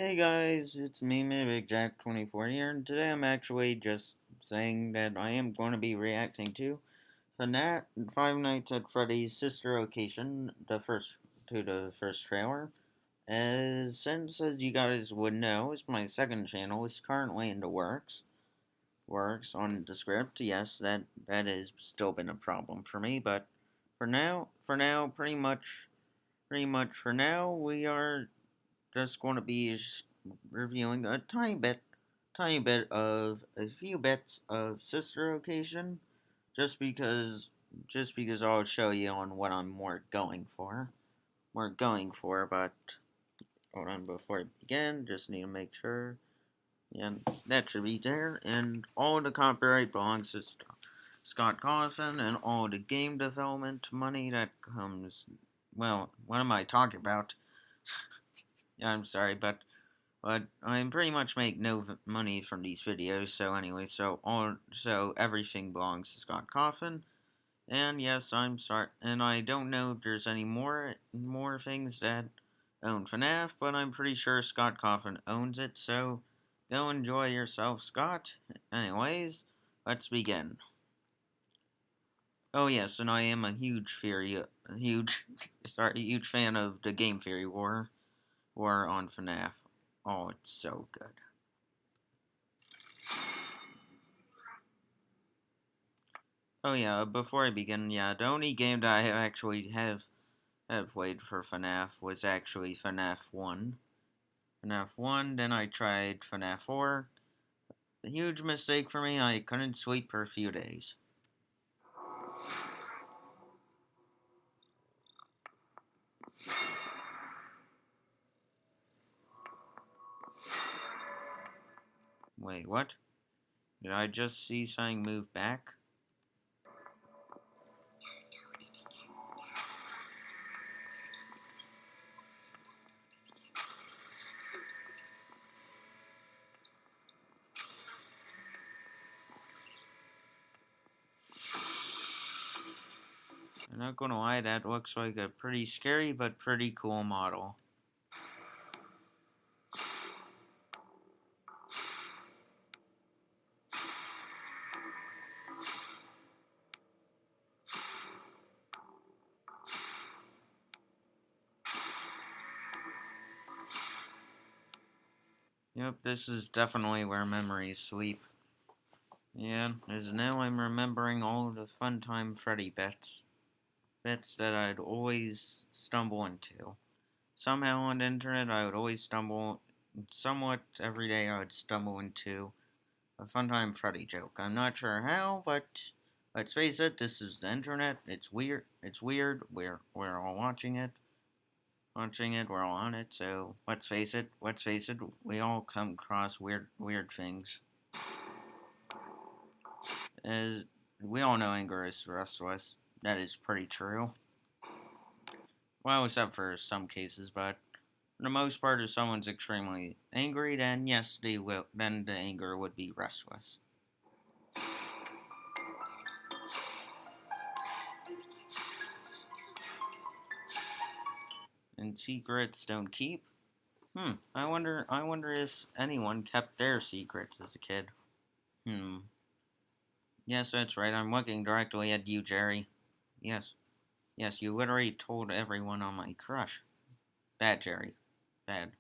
Hey guys, it's me, MidwayJack24 here, and today I'm actually just saying that I am going to be reacting to Fnaf Five Nights at Freddy's Sister Location, the first trailer. As you guys would know, it's my second channel. It's currently in the works on the script. Yes, that has still been a problem for me, but pretty much for now, we are just going to be reviewing a tiny bit of a few bits of Sister Location, just because, just because I'll show you on what I'm more going for. But hold on, before I begin, just need to make sure. Yeah, that should be there, and all the copyright belongs to Scott Coffin, and all the game development money that comes. Well, what am I talking about? Yeah, I'm sorry, but I pretty much make no money from these videos. So anyway, so everything belongs to Scott Coffin. And yes, I'm sorry, and I don't know if there's any more things that own FNAF, but I'm pretty sure Scott Coffin owns it. So go enjoy yourself, Scott. Anyways, let's begin. Oh yes, and I am a huge, huge fan of the Game Theory War on FNAF. Oh, it's so good. Oh yeah, before I begin, yeah, the only game that I actually have played for FNAF was actually FNAF 1. FNAF 1, then I tried FNAF 4. A huge mistake for me, I couldn't sleep for a few days. Wait, what? Did I just see something move back? I'm not gonna lie, that looks like a pretty scary but pretty cool model. Yep, this is definitely where memories sleep. Yeah, as now I'm remembering all the fun time Freddy bits that I'd always stumble into. Somehow on the internet, I would always stumble, somewhat every day, I would stumble into a Funtime Freddy joke. I'm not sure how, but let's face it, this is the internet. It's weird. It's weird. We're all watching it. We're all on it. So let's face it. Let's face it. We all come across weird things. As we all know, anger is restless. That is pretty true. Well, except for some cases, but for the most part, if someone's extremely angry, then yes, they will. Then the anger would be restless. And secrets don't keep. I wonder. I wonder if anyone kept their secrets as a kid. Hmm. Yes, that's right. I'm looking directly at you, Jerry. Yes. Yes, you literally told everyone on my crush. Bad, Jerry. Bad.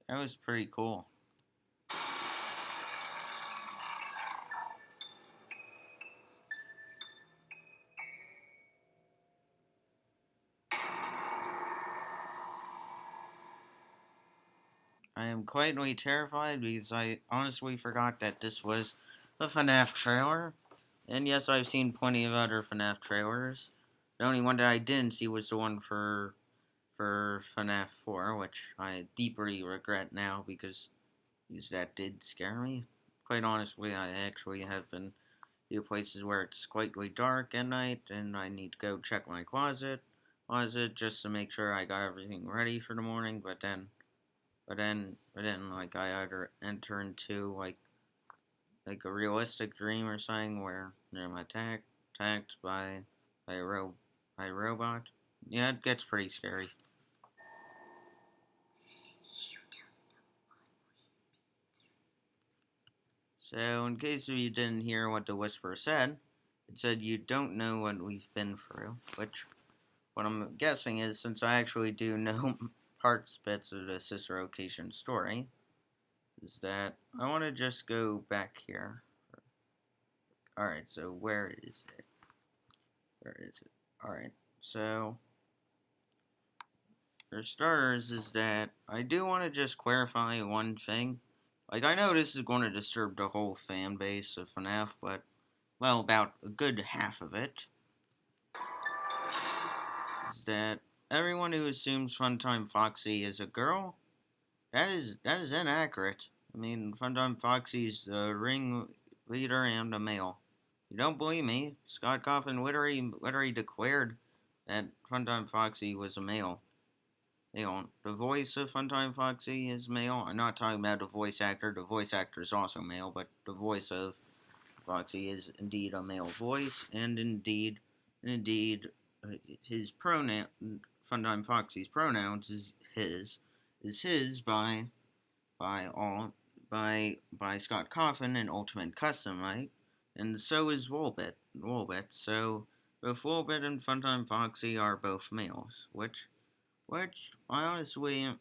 That was pretty cool. I am quietly terrified because I honestly forgot that this was a FNAF trailer. And yes, I've seen plenty of other FNAF trailers. The only one that I didn't see was the one for FNAF 4, which I deeply regret now because that did scare me. Quite honestly, I actually have been to places where it's quite dark at night and I need to go check my closet was it just to make sure I got everything ready for the morning, but then, like I either enter into like a realistic dream or something where I'm attacked by a by a robot. Yeah, it gets pretty scary. So, in case you didn't hear what the whisper said, it said you don't know what we've been through, which what I'm guessing is since I actually do know bits of the sister location story, is that I want to just go back here. Alright, so where is it? Where is it? Alright, so for starters, is that I do want to just clarify one thing. Like, I know this is going to disturb the whole fan base of FNAF, but, well, about a good half of it, is that everyone who assumes Funtime Foxy is a girl, that is inaccurate. I mean, Funtime Foxy's the ringleader and a male. You don't believe me? Scott Coffin literally declared that Funtime Foxy was a male. The voice of Funtime Foxy is male. I'm not talking about the voice actor. The voice actor is also male, but the voice of Foxy is indeed a male voice, and indeed, his pronoun, Funtime Foxy's pronouns is his by all by Scott Coffin and Ultimate Custom, right? And so is Woolbit. So both Woolbit and Funtime Foxy are both males, which I honestly am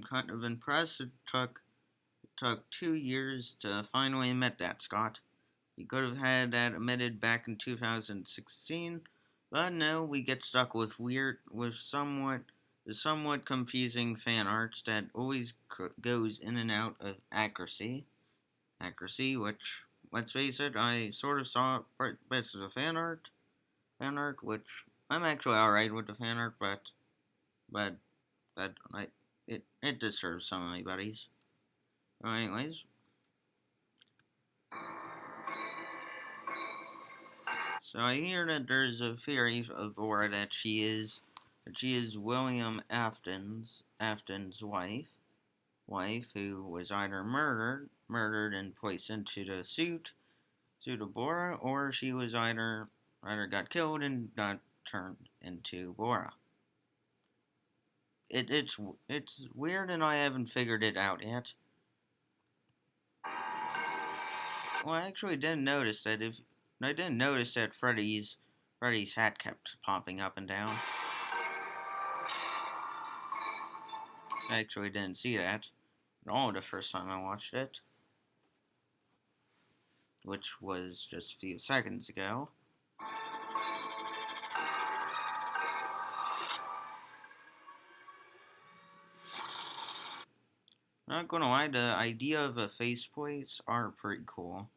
kind of impressed. It took 2 years to finally admit that, Scott. You could have had that admitted back in 2016, but no, we get stuck with somewhat confusing fan art that always goes in and out of which, let's face it, I sort of saw bits of the fan art, which I'm actually alright with the fan art, but that it deserves some of my buddies. Anyways, so I hear that there's a theory of Laura that she is William Afton's wife who was either murdered and placed into the suit of Bora, or she was either got killed and got turned into Bora. It's weird, and I haven't figured it out yet. Well, I actually didn't notice that if I didn't notice that Freddy's hat kept popping up and down. I actually didn't see that at all the first time I watched it, which was just a few seconds ago. Not gonna lie, the idea of a faceplates are pretty cool.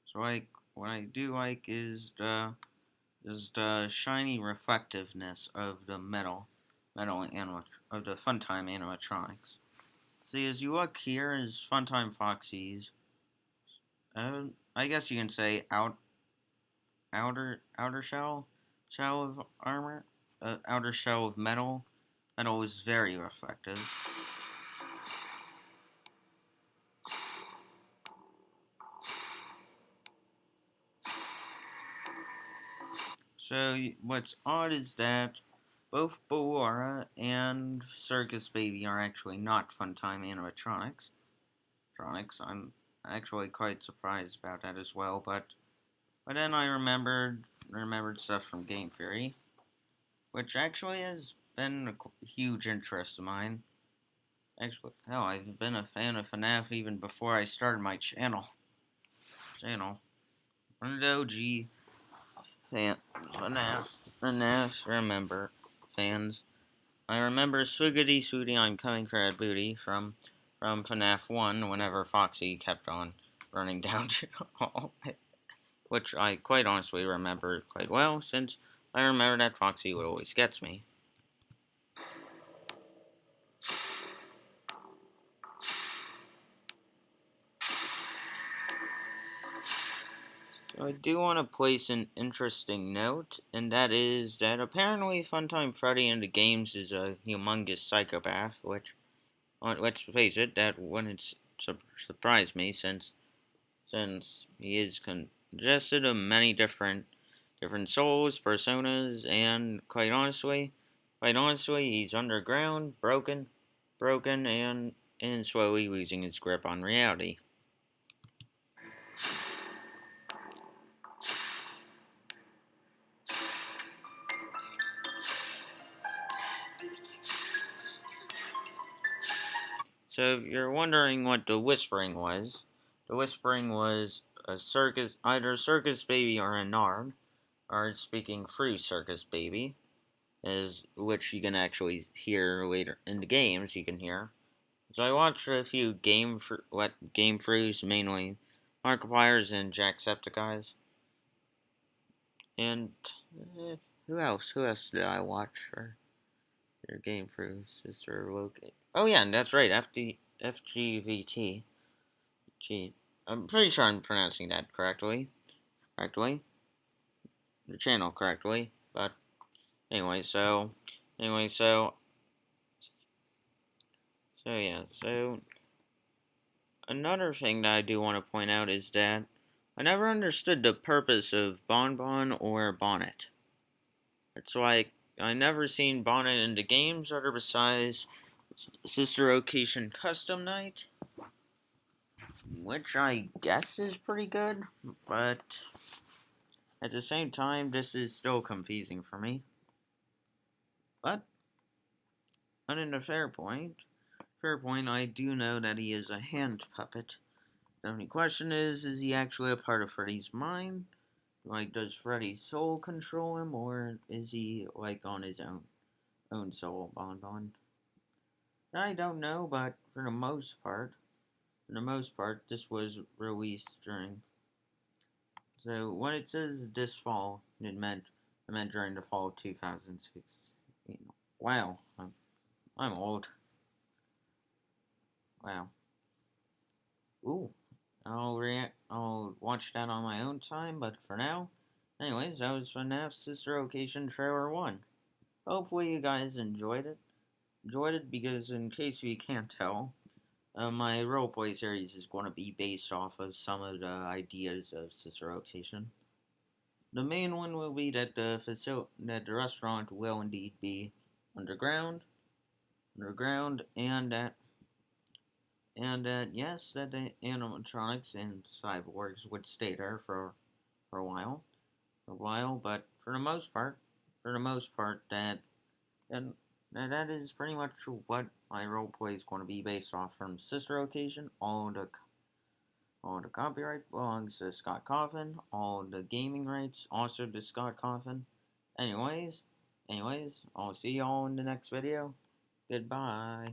So like, what I do like is the shiny reflectiveness of the of the Funtime animatronics. See, as you look here, is Funtime Foxy's. I guess you can say outer shell of armor, outer shell of metal. Metal is very reflective. So what's odd is that both Ballora and Circus Baby are actually not Funtime animatronics. I'm actually quite surprised about that as well, but then I remembered stuff from Game Theory, which actually has been a huge interest of mine. Actually, hell, I've been a fan of FNAF even before I started my channel. One of the OG FNAF, fans. I remember Swiggity Swooty, I'm coming for that booty from FNAF 1 whenever Foxy kept on burning down to all, which I quite honestly remember quite well since I remember that Foxy would always get me. I do want to place an interesting note, and that is that apparently Funtime Freddy in the games is a humongous psychopath, which, let's face it, that wouldn't surprise me since he is congested of many different souls, personas, and quite honestly, he's underground, broken, and slowly losing his grip on reality. So if you're wondering what the whispering was either a circus baby or a nard, or speaking through circus baby, is which you can actually hear later in the games. You can hear. So I watched a few game throughs, mainly Markiplier's and Jacksepticeye's, and eh, who else? Who else did I watch for their game throughs? Sister Loki. Oh yeah, and that's right. FGVT. Gee, I'm pretty sure I'm pronouncing that correctly, the channel correctly. But anyway, anyway, so so another thing that I do want to point out is that I never understood the purpose of Bonbon or Bonnet. It's like I never seen Bonnet in the games other besides Sister Occasion Custom Night, which I guess is pretty good, but at the same time, this is still confusing for me. But in a fair point, I do know that he is a hand puppet. The only question is he actually a part of Freddy's mind? Like, does Freddy's soul control him, or is he like on his own soul, Bonbon? I don't know, but for the most part, this was released during. So when it says this fall, it meant during the fall of 2016. Wow, I'm old. Wow. Ooh. I'll watch that on my own time, but for now, anyways, that was Fnaf Sister Occasion Trailer 1. Hopefully you guys enjoyed it because in case you can't tell, my roleplay series is going to be based off of some of the ideas of Sister Occasion. The main one will be that the restaurant will indeed be underground, and yes, that the animatronics and cyborgs would stay there for a while, but for the most part, and that is pretty much what my roleplay is going to be based off from Sister Occasion. All the copyright belongs to Scott Coffin. All the gaming rights also to Scott Coffin. Anyways, I'll see y'all in the next video. Goodbye.